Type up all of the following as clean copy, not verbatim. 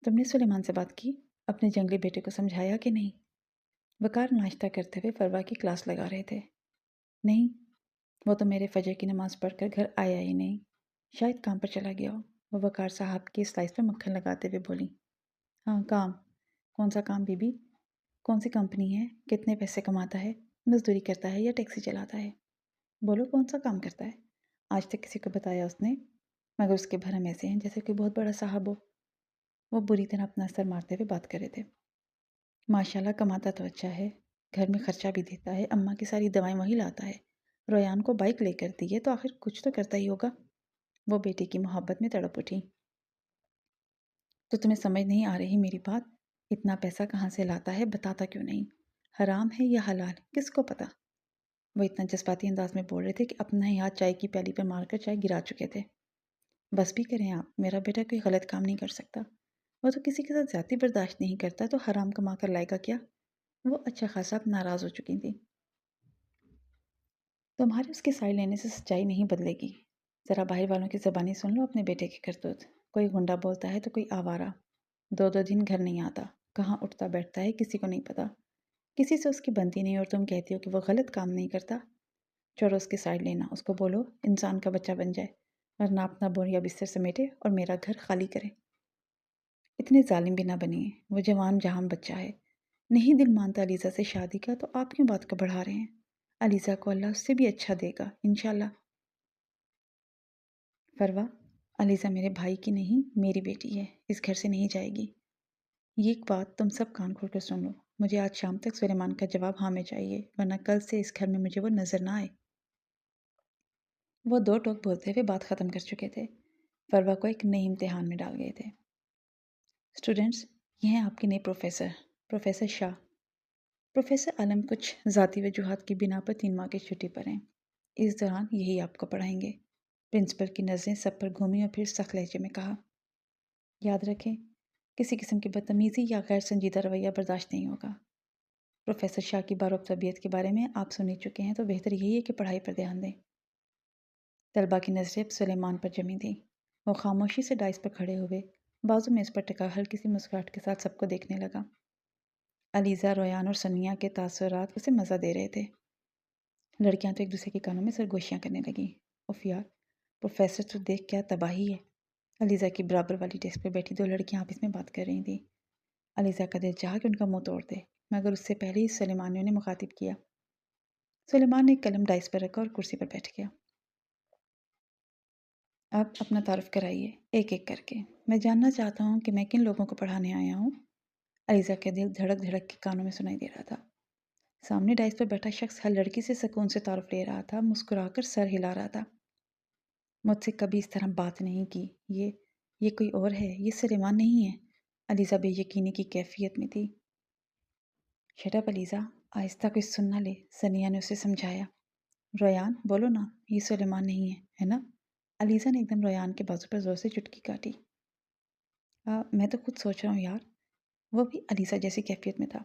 تم نے سلیمان سے بات کی؟ اپنے جنگلی بیٹے کو سمجھایا کہ نہیں؟ وقار ناشتہ کرتے ہوئے فروا کی کلاس لگا رہے تھے۔ نہیں، وہ تو میرے فجر کی نماز پڑھ کر گھر آیا ہی نہیں، شاید کام پر چلا گیا ہو۔ وہ وقار صاحب کی سلائس پہ مکھن لگاتے ہوئے بولی۔ ہاں کام؟ کون سا کام بی بی؟ کون سی کمپنی ہے؟ کتنے پیسے کماتا ہے؟ مزدوری کرتا ہے یا ٹیکسی چلاتا ہے؟ بولو کون سا کام کرتا ہے؟ آج تک کسی کو بتایا اس نے؟ مگر اس کے بھرم ایسے ہیں جیسے کوئی بہت بڑا صاحب ہو۔ وہ بری طرح اپنا سر مارتے ہوئے بات کر رہے تھے۔ ماشاءاللہ کماتا تو اچھا ہے، گھر میں خرچہ بھی دیتا ہے، اماں کی ساری دوائیں وہی لاتا ہے، ریان کو بائک لے کر دی ہے تو آخر کچھ تو کرتا ہی ہوگا۔ وہ بیٹے کی محبت میں تڑپ اٹھی۔ تو تمہیں سمجھ نہیں آ رہی میری بات؟ اتنا پیسہ کہاں سے لاتا ہے بتاتا کیوں نہیں؟ حرام ہے یا حلال کس کو پتا؟ وہ اتنا جذباتی انداز میں بول رہے تھے کہ اپنا ہی ہاتھ چائے کی پیالی پر مار کر چائے گرا چکے تھے۔ بس بھی کریں آپ، میرا بیٹا کوئی غلط کام نہیں کر سکتا، وہ تو کسی کے ساتھ زیادتی برداشت نہیں کرتا تو حرام کما کر لائے گا کیا؟ وہ اچھا خاصا ناراض ہو چکی تھی۔ تمہارے اس کی سائے لینے سے سچائی نہیں بدلے گی۔ ذرا باہر والوں کی زبانی سن لو اپنے بیٹے کی کرتوت، کوئی گنڈا بولتا ہے تو کوئی آوارہ، دو دو دن گھر نہیں آتا، کہاں اٹھتا بیٹھتا ہے کسی کو نہیں پتا، کسی سے اس کی بنتی نہیں اور تم کہتی ہو کہ وہ غلط کام نہیں کرتا۔ چھوڑو اس کی سائڈ لینا، اس کو بولو انسان کا بچہ بن جائے ورنہ اپنا بوریا بستر سمیٹے اور میرا گھر خالی کرے۔ اتنے ظالم بھی نہ بنیے، وہ جوان جہاں بچہ ہے، نہیں دل مانتا علیزہ سے شادی کا تو آپ کیوں بات کو بڑھا رہے ہیں؟ علیزہ کو اللہ اس سے بھی اچھا دے گا انشاءاللہ۔ فروا، علیزہ میرے بھائی کی نہیں میری بیٹی ہے، اس گھر سے نہیں جائے گی۔ یہ ایک بات تم سب کان کھول کر سن لو، مجھے آج شام تک سلیمان کا جواب ہاں میں چاہیے ورنہ کل سے اس گھر میں مجھے وہ نظر نہ آئے۔ وہ دو ٹوک بولتے ہوئے بات ختم کر چکے تھے، فروا کو ایک نئی امتحان میں ڈال گئے تھے۔ اسٹوڈنٹس، یہ ہیں آپ کے نئے پروفیسر، پروفیسر شاہ۔ پروفیسر عالم کچھ ذاتی وجوہات کی بنا پر 3 ماہ کی چھٹی پر ہیں، اس دوران یہی آپ کو پڑھائیں گے۔ پرنسپل کی نظریں سب پر گھومی اور پھر سخت لہجے میں کہا، یاد رکھیں کسی قسم کی بدتمیزی یا غیر سنجیدہ رویہ برداشت نہیں ہوگا۔ پروفیسر شاہ کی بارو طبیعت کے بارے میں آپ سن ہی چکے ہیں تو بہتر یہی ہے کہ پڑھائی پر دھیان دیں۔ طلبہ کی نظریں اب سلیمان پر جمی تھیں۔ وہ خاموشی سے ڈائس پر کھڑے ہوئے، بازو میں اس پر ٹکا ہلکی سی مسکراہٹ کے ساتھ سب کو دیکھنے لگا۔ علیزہ، ریان اور ثنیہ کے تاثرات اسے مزہ دے رہے تھے۔ لڑکیاں تو ایک دوسرے کے کانوں میں سرگوشیاں کرنے لگیں۔ اف یار، پروفیسر تو دیکھ کیا تباہی ہے۔ علیزہ کی برابر والی ڈیسک پر بیٹھی 2 لڑکیاں آپس میں بات کر رہی تھیں۔ علیزہ کا دل چاہا کہ ان کا منہ توڑ دے، مگر اس سے پہلے ہی سلیمان نے انہیں مخاطب کیا۔ سلیمان نے ایک قلم ڈائس پر رکھا اور کرسی پر بیٹھ گیا۔ اب اپنا تعارف کرائیے ایک ایک کر کے، میں جاننا چاہتا ہوں کہ میں کن لوگوں کو پڑھانے آیا ہوں۔ علیزہ کا دل دھڑک دھڑک کے کانوں میں سنائی دے رہا تھا۔ سامنے ڈائس پر بیٹھا شخص ہر لڑکی سے سکون سے تعارف لے رہا تھا، مسکرا کر سر ہلا رہا تھا۔ مجھ سے کبھی اس طرح بات نہیں کی، یہ کوئی اور ہے، یہ سلیمان نہیں ہے۔ علیزہ بے یقینی کی کیفیت میں تھی۔ شٹ اپ علیزہ، آہستہ کوئی سن نہ لے، ثنیہ نے اسے سمجھایا۔ ریان بولو نا، یہ سلیمان نہیں ہے نا؟ علیزہ نے ایک دم ریان کے بازو پر زور سے چٹکی کاٹی۔ میں تو خود سوچ رہا ہوں یار۔ وہ بھی علیزہ جیسی کیفیت میں تھا۔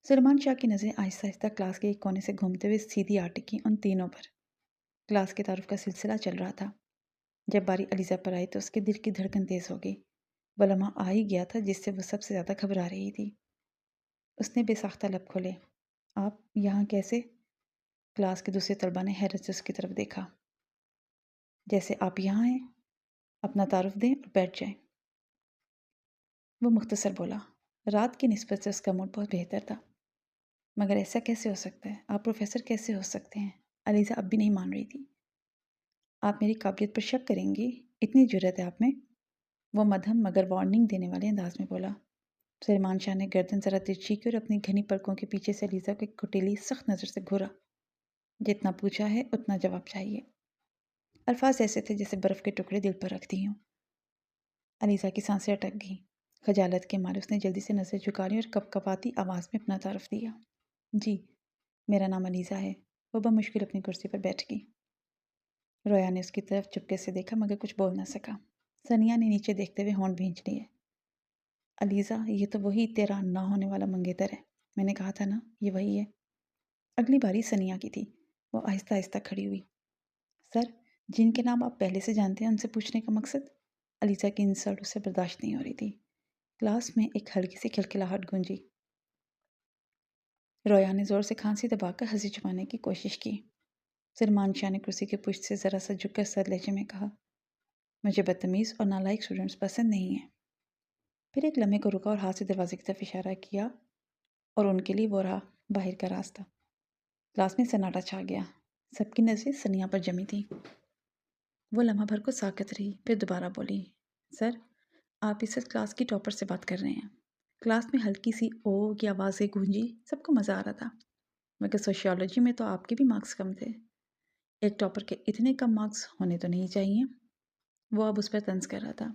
سلیمان شاہ کی نظریں آہستہ آہستہ کلاس کے ایک کونے سے گھومتے ہوئے سیدھی آ ٹکیں ان تینوں پر۔ کلاس کے تعارف کا سلسلہ چل رہا تھا۔ جب باری علیزہ پر آئی تو اس کے دل کی دھڑکن تیز ہو گئی۔ وہ لمحہ آ ہی گیا تھا جس سے وہ سب سے زیادہ گھبرا رہی تھی۔ اس نے بے ساختہ لب کھولے۔ آپ یہاں کیسے؟ کلاس کے دوسرے طلبہ نے حیرت سے اس کی طرف دیکھا۔ جیسے آپ یہاں ہیں، اپنا تعارف دیں اور بیٹھ جائیں۔ وہ مختصر بولا۔ رات کی نسبت سے اس کا موڈ بہت بہتر تھا۔ مگر ایسا کیسے ہو سکتا ہے؟ آپ پروفیسر کیسے ہو سکتے ہیں؟ علیزہ اب بھی نہیں مان رہی تھی۔ آپ میری قابلیت پر شک کریں گی؟ اتنی جرأت ہے آپ میں؟ وہ مدھم مگر وارننگ دینے والے انداز میں بولا۔ سلیمان شاہ نے گردن ذرا ترچھی کی اور اپنی گھنی پلکوں کے پیچھے سے علیزہ کو ایک کٹیلی سخت نظر سے گھورا۔ جتنا پوچھا ہے اتنا جواب چاہیے۔ الفاظ ایسے تھے جیسے برف کے ٹکڑے دل پر رکھ دی ہوں۔ علیزہ کی سانسیں اٹک گئیں۔ خجالت کے مارے اس نے جلدی سے نظر جھکا لی اور کپکپاتی آواز میں اپنا تعارف دیا۔ جی، میرا نام علیزہ ہے۔ وہ بمشکل اپنی کرسی پر بیٹھ گئی۔ رویا نے اس کی طرف چپکے سے دیکھا مگر کچھ بول نہ سکا۔ ثنیہ نے نیچے دیکھتے ہوئے ہونٹ بھینچ لیے۔ علیزہ، یہ تو وہی تیرا نہ ہونے والا منگیتر ہے، میں نے کہا تھا نا یہ وہی ہے۔ اگلی باری ثنیہ کی تھی۔ وہ آہستہ آہستہ کھڑی ہوئی۔ سر، جن کے نام آپ پہلے سے جانتے ہیں ان سے پوچھنے کا مقصد؟ علیزہ کی انسلٹ اسے برداشت نہیں ہو رہی تھی۔ क्लास में एक हल्की सी खिलखिलाहट गूंजी। रोया ने जोर से खांसी दबाकर हंसी छुपाने की कोशिश की। सलमान शाह ने कुर्सी की पुश्त से जरा सा झुककर सर लहजे में कहा, मुझे बदतमीज और नालायक स्टूडेंट्स पसंद नहीं है। फिर एक लम्हे को रुका और हाथ से दरवाजे की तरफ इशारा किया और उनके लिए वो रहा बाहर का रास्ता। क्लास में सन्नाटा छा गया। सबकी नजरें सनिया पर जमी थी। वो लम्हा भर को साकत रही, फिर दोबारा बोली, सर, आप इस क्लास की टॉपर से बात कर रहे हैं। क्लास में हल्की सी ओ की आवाज़ें गूंजी। सबको मज़ा आ रहा था, मगर सोशियोलॉजी में तो आपके भी मार्क्स कम थे। एक टॉपर के इतने कम मार्क्स होने तो नहीं चाहिए। वो अब उस पर तंज कर रहा था।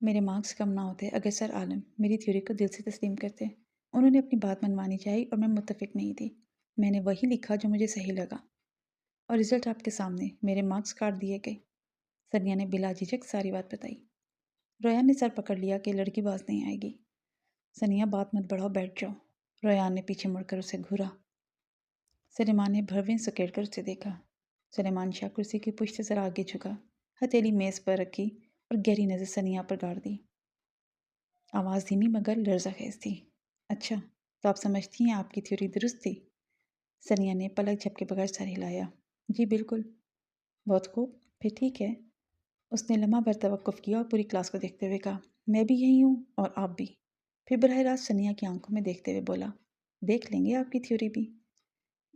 मेरे मार्क्स कम ना होते अगर सर आलम मेरी थ्योरी को दिल से तस्लीम करते। उन्होंने अपनी बात मनवानी चाहिए और मैं मुत्तफिक नहीं थी। मैंने वही लिखा जो मुझे सही लगा और रिजल्ट आपके सामने, मेरे मार्क्स काट दिए गए। सनिया ने बिला झिझक सारी बात बताई। रोयान ने सर पकड़ लिया कि लड़की बाज नहीं आएगी। सनिया, बात मत बढ़ाओ, बैठ जाओ। रोयान ने पीछे मुड़कर उसे घूरा। सलेमान ने भरवें सकेट कर उसे देखा। सलेमान शाह कुर्सी की पुश्त से जरा आगे झुका, हथेली मेज़ पर रखी और गहरी नज़र सनिया पर गाड़ दी। आवाज़ धीमी मगर लर्ज़ाखेज़ थी। अच्छा, तो आप समझती हैं आपकी थ्योरी दुरुस्त थी? सनिया ने पलक झपके बगैर सर हिलाया। जी बिल्कुल। बहुत खूब, फिर ठीक है। उसने लम्हा भर तवक्कुफ़ किया और पूरी क्लास को देखते हुए कहा, मैं भी यही हूँ और आप भी। फिर बरह रास्त सनिया की आंखों में देखते हुए बोला, देख लेंगे आपकी थ्योरी भी।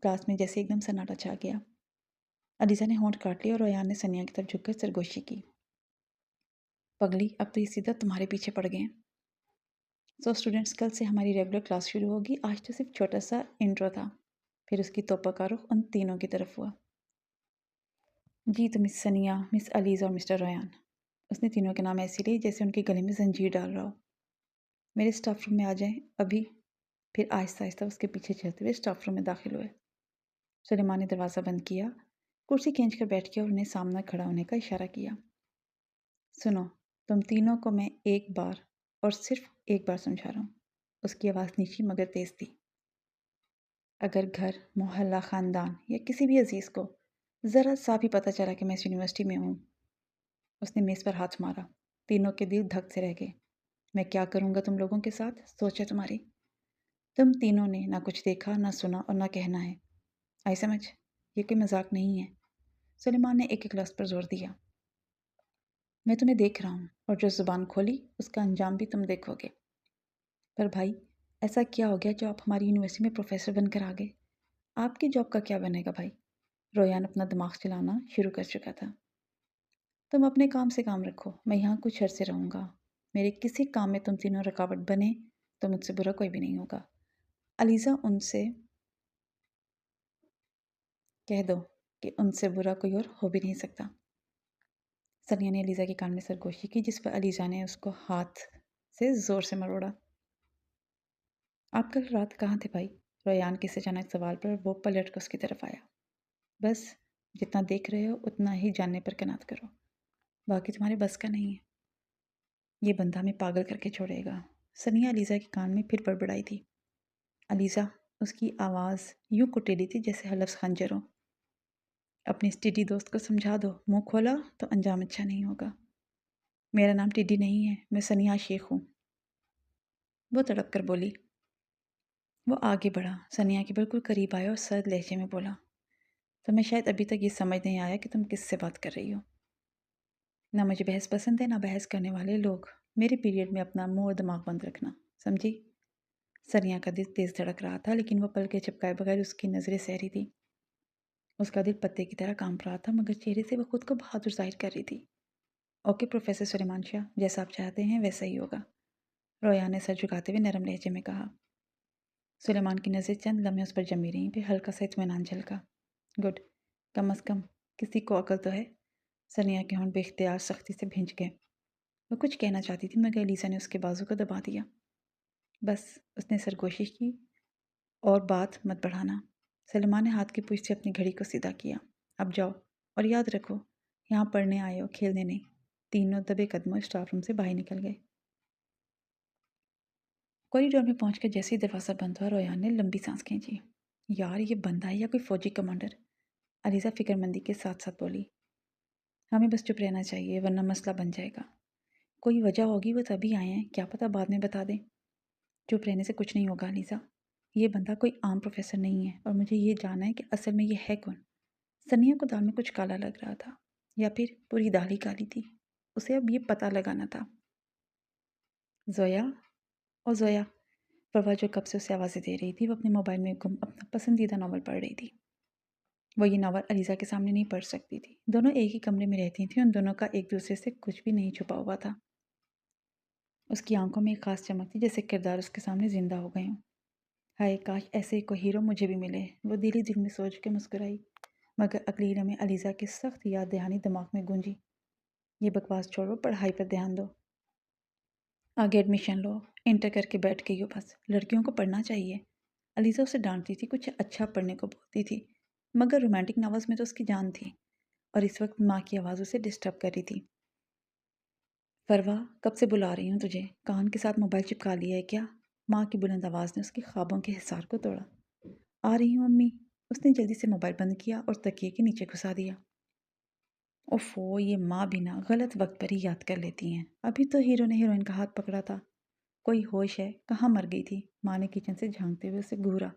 क्लास में जैसे एकदम सन्नाटा छा गया। अलीज़ा ने होंठ काट लिया और रोयान ने सनिया की तरफ झुककर सरगोशी की। पगली, अब तो ये सीधा तुम्हारे पीछे पड़ गए हैं। सो स्टूडेंट्स, कल से हमारी रेगुलर क्लास शुरू होगी। आज तो सिर्फ छोटा सा इंट्रो था। फिर उसकी तोपा का रुख उन तीनों की तरफ हुआ। जी तो मिस सनिया, मिस अलीज़ और मिस्टर रोयान। उसने तीनों के नाम ऐसे लिए जैसे उनके गले में जंजीर डाल रहा हो। मेरे स्टाफ रूम में आ जाएं अभी। फिर आहिस्ता आहिस्ता उसके पीछे चलते हुए स्टाफ रूम में दाखिल हुए। सुलेमान ने दरवाज़ा बंद किया, कुर्सी खींच कर बैठ गया और उन्हें सामने खड़ा होने का इशारा किया। सुनो, तुम तीनों को मैं एक बार और सिर्फ एक बार समझा रहा हूँ। उसकी आवाज़ नीची मगर तेज़ थी। अगर घर, मोहल्ला, ख़ानदान या किसी भी अजीज़ को ज़रा सा भी पता चला कि मैं इस यूनिवर्सिटी में हूँ, उसने मेज़ पर हाथ मारा। तीनों के दिल धक से रह गए। मैं क्या करूँगा तुम लोगों के साथ, सोच है तुम्हारी। तुम तीनों ने ना कुछ देखा, ना सुना और ना कहना है। आई समझ? ये कोई मजाक नहीं है। सुलेमान ने एक एक लफ्ज़ पर जोर दिया। मैं तुम्हें देख रहा हूँ और जो ज़ुबान खोली उसका अंजाम भी तुम देखोगे। पर भाई, ऐसा क्या हो गया जो आप हमारी यूनिवर्सिटी में प्रोफेसर बनकर आ गए? आपकी जॉब का क्या बनेगा भाई? रोयान अपना दिमाग चलाना शुरू कर चुका था। तुम अपने काम से काम रखो, मैं यहाँ कुछ अरसे रहूँगा। मेरे किसी काम में तुम तीनों रुकावट बने तो मुझसे बुरा कोई भी नहीं होगा। अलीज़ा, उनसे कह दो कि उनसे बुरा कोई और हो भी नहीं सकता। सनिया ने अलीज़ा के कान में सरगोशी की, जिस पर अलीज़ा ने उसको हाथ से ज़ोर से मरोड़ा। आप कल रात कहाँ थे भाई? रोयान के इस अचानक सवाल पर वो पलट कर उसकी तरफ आया। बस, जितना देख रहे हो उतना ही जानने पर कनात करो। बाकी तुम्हारे बस का नहीं है। ये बंदा हमें पागल करके छोड़ेगा। सनिया अलीज़ा के कान में फिर बड़बड़ाई थी। अलीज़ा, उसकी आवाज़ यूं कुटीली थी जैसे हर लफ्ज़ खंजर हो। अपनी इस टिड्डी दोस्त को समझा दो, मुंह खोला तो अंजाम अच्छा नहीं होगा। मेरा नाम टिड्डी नहीं है, मैं सनिया शेख हूँ। वो तड़प कर बोली। वो आगे बढ़ा, सनिया के बिल्कुल करीब आया और सर्द लहजे में बोला, तुम्हें शायद अभी तक ये समझ नहीं आया कि तुम किससे बात कर रही हो। ना मुझे बहस पसंद है, ना बहस करने वाले लोग। मेरे पीरियड में अपना मुंह और दिमाग बंद रखना, समझी? सनिया का दिल तेज़ धड़क रहा था, लेकिन वो पलकें झपकाए बगैर उसकी नज़रें सहरी थी। उसका दिल पत्ते की तरह कांप रहा था, मगर चेहरे से वो खुद को बहादुर जाहिर कर रही थी। ओके प्रोफेसर सुलेमान शाह, जैसा आप चाहते हैं वैसा ही होगा। रोयान ने सर झुकाते हुए नरम लहजे में कहा। सुलेमान की नज़रें चंद लम्हे उस पर जमी रहीं, फिर हल्का सा इत्मीनान झलका। गुड, कम अज़ कम किसी को अकल तो है। सनिया के होंठ बेख्तियार सख्ती से भींच गए। वो कुछ कहना चाहती थी, मगर एलिसा ने उसके बाजू को दबा दिया। बस, उसने सरगोशी की, और बात मत बढ़ाना। सलमान ने हाथ की पूंछ से अपनी घड़ी को सीधा किया। अब जाओ, और याद रखो, यहाँ पढ़ने आए हो, खेलने नहीं। तीनों दबे कदमों स्टाफ रूम से बाहर निकल गए। कॉरिडोर में पहुंचकर जैसे ही दरवाज़ा बंद हुआ, रोयान ने लंबी सांस खींची। यार, ये बंदा है या कोई फौजी कमांडर? अलीसा फिक्रमंदी के साथ साथ बोली। हमें बस चुप रहना चाहिए, वरना मसला बन जाएगा। कोई वजह होगी, वो तभी आए हैं, क्या पता बाद में बता दें। चुप रहने से कुछ नहीं होगा अलीज़ा। ये बंदा कोई आम प्रोफेसर नहीं है और मुझे ये जानना है कि असल में ये है कौन। सनिया को दाल में कुछ काला लग रहा था या फिर पूरी दाल ही काली थी। उसे अब ये पता लगाना था। ज़ोया, ओ ज़ोया। प्रभा जो कब से उसे आवाज़ें दे रही थी, वो अपने मोबाइल में गुम अपना पसंदीदा नावल पढ़ रही थी। वो ये नावल अलीज़ा के सामने नहीं पढ़ सकती थी। दोनों एक ही कमरे में रहती थीं, उन दोनों का एक दूसरे से कुछ भी नहीं छुपा हुआ था। उसकी आंखों में एक खास चमक थी, जैसे किरदार उसके सामने जिंदा हो गए हों। हाय काश ऐसे ही कोई हीरो मुझे भी मिले, वो दिल ही दिल में सोच के मुस्कुराई। मगर अगली ही लम्हे अलीज़ा की सख्त याद दहानी दिमाग में गूंजी। ये बकवास छोड़ो, पढ़ाई पर ध्यान दो। आगे एडमिशन लो, इंटर करके बैठ गई हो बस। लड़कियों को पढ़ना चाहिए। अलीज़ा उसे डांटती थी, कुछ अच्छा पढ़ने को बोलती थी, मगर रोमांटिक नॉवेल्स में तो उसकी जान थी। और इस वक्त माँ की आवाज़ उसे डिस्टर्ब कर रही थी। फरवा, कब से बुला रही हूँ तुझे, कान के साथ मोबाइल चिपका लिया है क्या? माँ की बुलंद आवाज़ ने उसके ख्वाबों के हिसार को तोड़ा। आ रही हूँ अम्मी। उसने जल्दी से मोबाइल बंद किया और तकिए के नीचे घुसा दिया। ओफो, ये माँ भी ना गलत वक्त पर ही याद कर लेती हैं। अभी तो हीरो ने हीरोइन का हाथ पकड़ा था। कोई होश है, कहाँ मर गई थी? माँ ने किचन से झांकते हुए उसे घूरा।